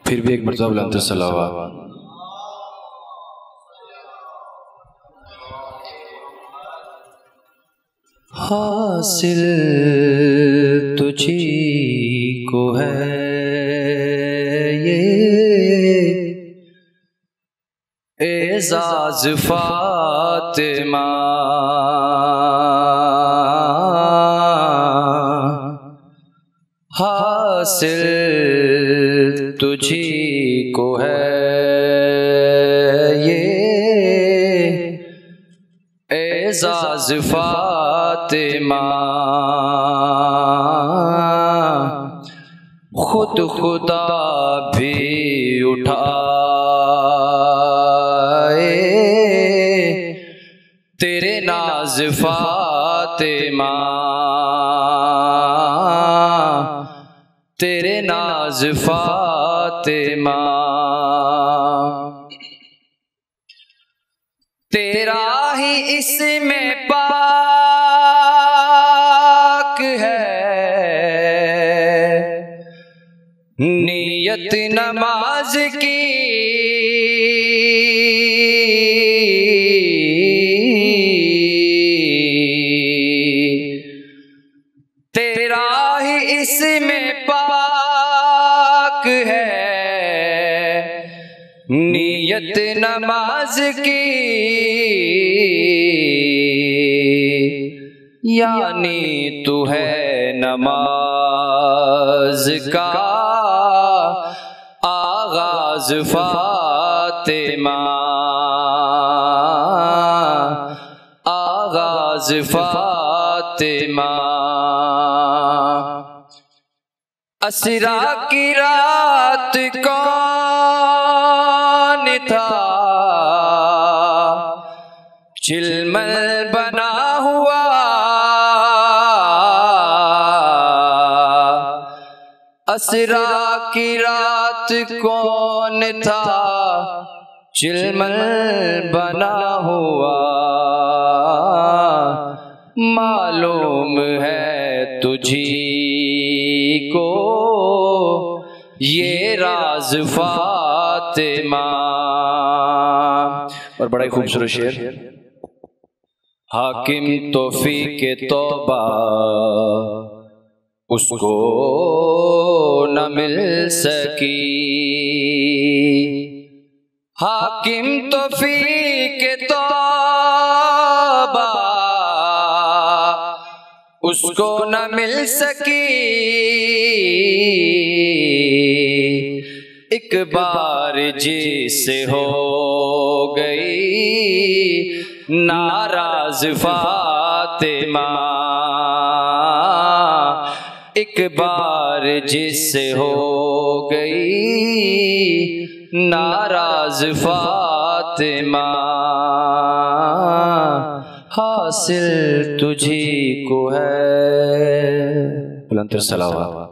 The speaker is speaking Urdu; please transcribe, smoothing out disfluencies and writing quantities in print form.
پھر بھی ایک مرتبہ بلند صلوات۔ حاصل تجھی کو ہے یہ اعزاز فاطمہ، حاصل تجھی کو ہے یہ اعزاز فاطمہ، خود خدا بھی اٹھائے تیرے ناز فاطمہ، تیرے ناز فاطمہ، تیرا ہی اسم پاک ہے، نیت نماز کی تیرا ہی اسم پاک ہے، نیت نماز کی، یعنی تو ہے نماز کا آغاز فاطمہ، آغاز فاطمہ، اسریٰ کی رات کون تھا چلمل بنا ہوا، اسریٰ کی رات کون تھا چلمل بنا ہوا، معلوم ہے تجھی کو یہ راز فاطمہ۔ اور بڑا ہی خوبصورت شعر، حاکم توفیق توبہ اس کو نہ مل سکی، حاکم توفیق توبہ اس کو نہ مل سکی، ایک بار جس سے ہو گئی ناراض فاطمہ، ایک بار جس سے ہو گئی ناراض فاطمہ، حاصل تجھی کو ہے بلند صلوات۔